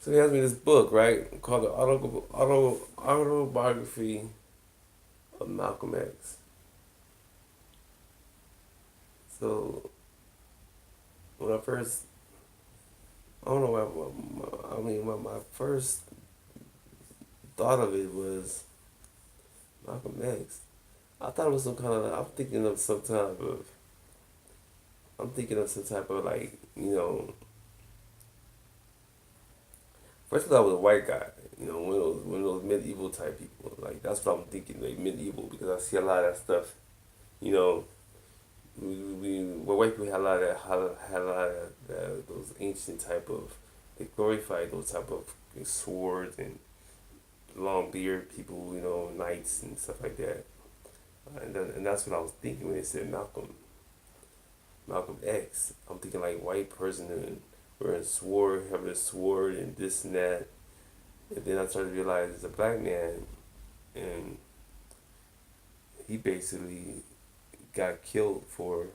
So he has me this book, right, called the Autobiography of Malcolm X. So when I first, I don't know, I mean, my first thought of it was Malcolm X. I thought it was some kind of, I'm thinking of some type of like, first of all, I was a white guy, one of those medieval type people. Like that's what I'm thinking, like medieval, because I see a lot of that stuff. You know, white people had a lot of that, had a lot of those ancient type of, they glorified those type of swords and long beard people, knights and stuff like that. And that's what I was thinking when they said Malcolm X. I'm thinking like white person and wearing sword, having a sword and this and that. And then I started to realize it's a black man, and he basically got killed for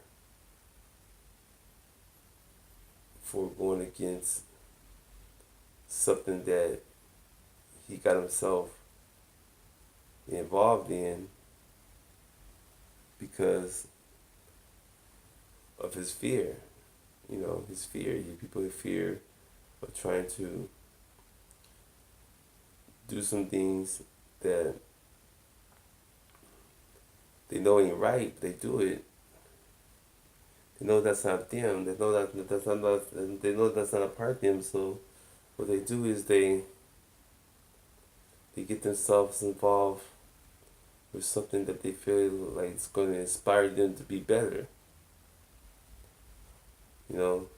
going against something that he got himself involved in because of his fear. His fear. People have fear of trying to do some things that they know ain't right. They do it. They know that's not them. They know that's not. They know that's not a part of them. So what they do is they get themselves involved with something that they feel like it's going to inspire them to be better. You know.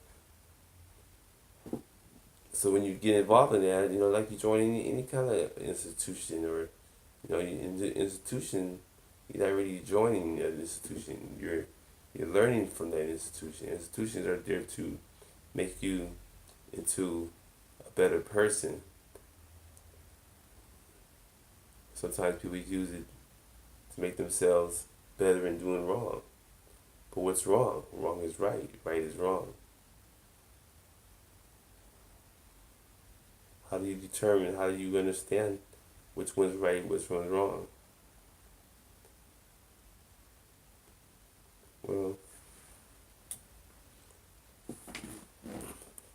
So when you get involved in that, like you join any kind of institution, or in the institution, you're not really joining an institution. You're learning from that institution. Institutions are there to make you into a better person. Sometimes people use it to make themselves better in doing wrong. But what's wrong? Wrong is right. Right is wrong. How do you determine? How do you understand which one's right, which one's wrong? Well,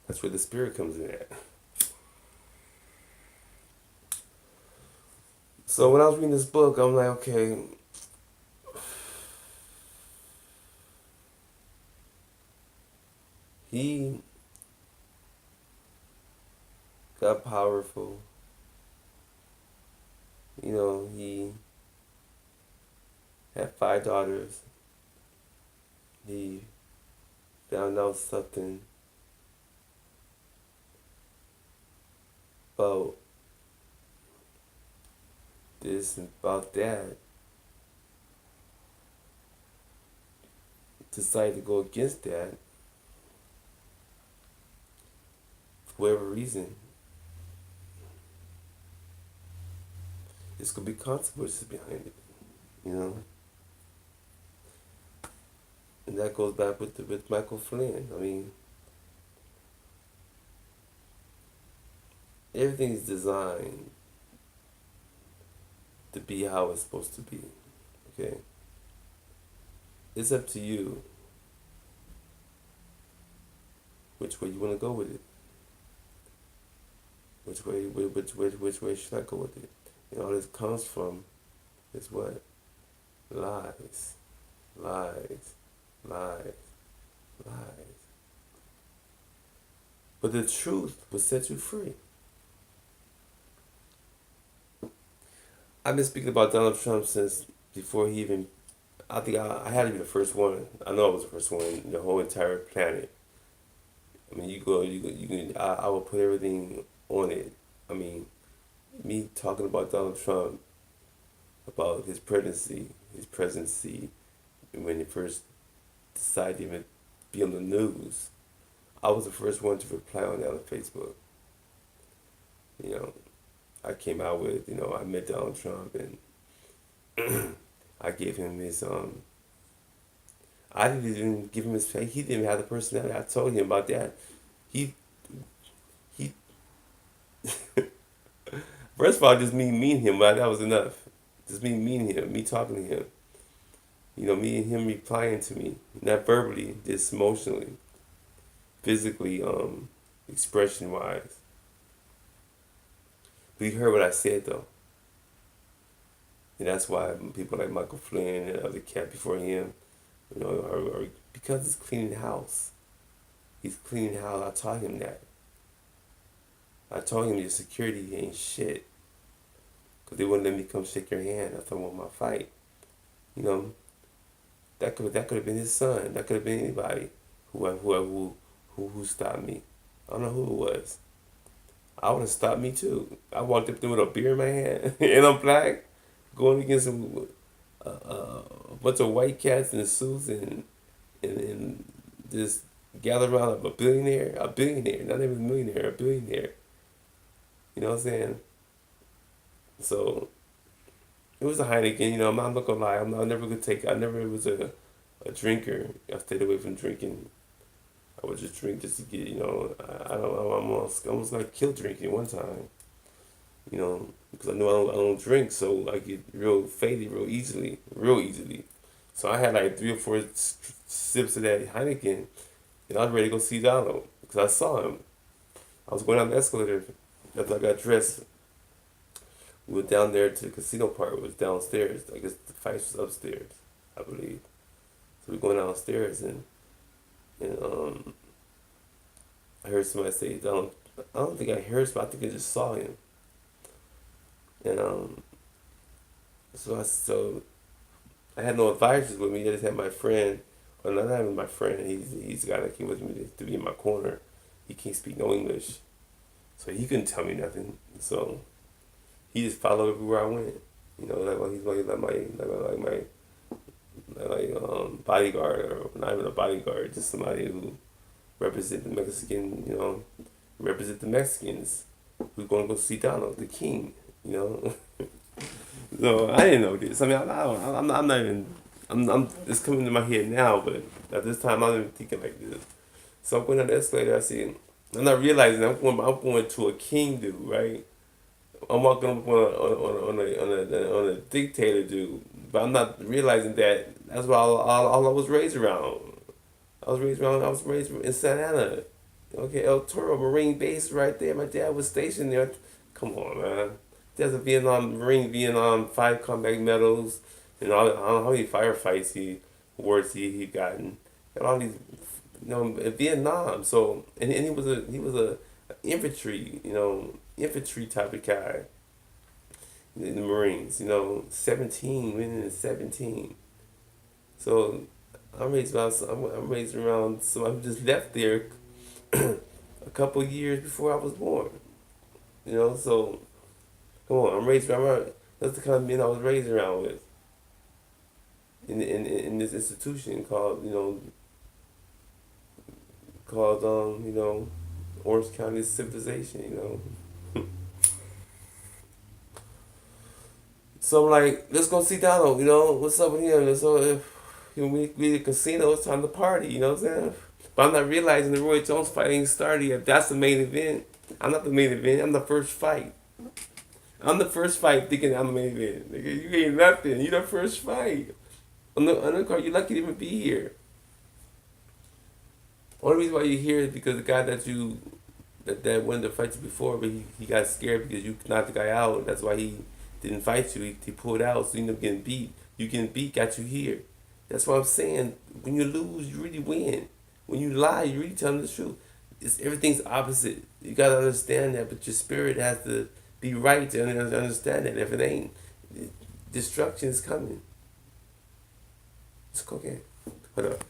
that's where the spirit comes in at. So when I was reading this book, I'm like, okay, he got powerful. He had 5 daughters. He found out something about this and about that. Decided to go against that for whatever reason. There's gonna be consequences behind it, you know. And that goes back with Michael Flynn. I mean, everything's designed to be how it's supposed to be. Okay, it's up to you which way you want to go with it. Which way should I go with it? And all this comes from is what? Lies, lies, lies, lies. But the truth will set you free. I've been speaking about Donald Trump since before he even. I think I had to be the first one. I know I was the first one in the whole entire planet. I mean, you can. I will put everything on it. I mean, me talking about Donald Trump, about his presidency, when he first decided to even be on the news, I was the first one to reply on that on Facebook. You know, I came out with, I met Donald Trump, and I gave him his I didn't even give him his face. He didn't even have the personality. I told him about that. He he First of all, just me meeting him, but that was enough. Just me meeting him, me talking to him. Me and him replying to me, not verbally, just emotionally, physically, expression wise. But he heard what I said though, and that's why people like Michael Flynn and other cat before him, are because he's cleaning the house. He's cleaning the house. I taught him that. I told him your security ain't shit, cause they wouldn't let me come shake your hand after I won my fight. You know, that could have been his son. That could have been anybody who stopped me. I don't know who it was. I would have stopped me too. I walked up there with a beer in my hand, and I'm black, going against a bunch of white cats in suits and just gather around a billionaire, not even a millionaire, a billionaire. You know what I'm saying? So it was a Heineken. I'm not gonna lie. I never could take. I never was a drinker. I stayed away from drinking. I would just drink just to get. I don't. I almost got killed drinking one time. Because I know I don't drink, so I get real faded real easily, real easily. So I had like 3 or 4 sips of that Heineken, and I was ready to go see Donald because I saw him. I was going down the escalator after I got dressed. We went down there to the casino part. It was downstairs. I guess the fight was upstairs, I believe. So we're going downstairs, and I heard somebody say Donald. I don't think I heard, but I think I just saw him. And so I had no advisors with me. I just had my friend, or not even my friend. He's the guy that came with me to be in my corner. He can't speak no English, so he couldn't tell me nothing. So he just followed everywhere I went. He's like my bodyguard, or not even a bodyguard, just somebody who represent the Mexican. Represent the Mexicans who's going to go see Donald, the king. So I didn't know this. I mean, I'm not even. It's coming to my head now, but at this time, I'm not even thinking like this. So I'm going down the escalator. I see. I'm not realizing I'm going to a king dude, right? I'm walking up on a dictator dude, but I'm not realizing that that's what all I was raised around. I was raised in Santa Ana. Okay, El Toro Marine Base right there. My dad was stationed there. Come on, man. There's a Marine Vietnam 5 combat medals, and I don't know how many firefights awards he gotten, and all these, in Vietnam. So and he was a infantry, infantry type of guy in the Marines. 17, winning at 17. So I'm raised around. So I'm just left there a couple years before I was born. So come on, I'm raised around. That's the kind of men I was raised around with. In this institution called Orange County Civilization. So I'm like, let's go see Donald. What's up with him? So if we at the casino, it's time to party. You know what I'm saying? But I'm not realizing the Roy Jones fight ain't started yet. That's the main event. I'm not the main event. I'm the first fight. I'm the first fight thinking I'm the main event. Nigga, you ain't nothing. You the first fight. On the card, you're lucky to even be here. Only reason why you're here is because the guy that wanted to fight you before, but he got scared because you knocked the guy out. That's why he didn't fight you. He pulled out, so you ended up getting beat. You getting beat got you here. That's what I'm saying. When you lose, you really win. When you lie, you really telling the truth. Everything's opposite. You gotta understand that, but your spirit has to be right to understand that. If it ain't, destruction is coming. It's cocaine. Hold up.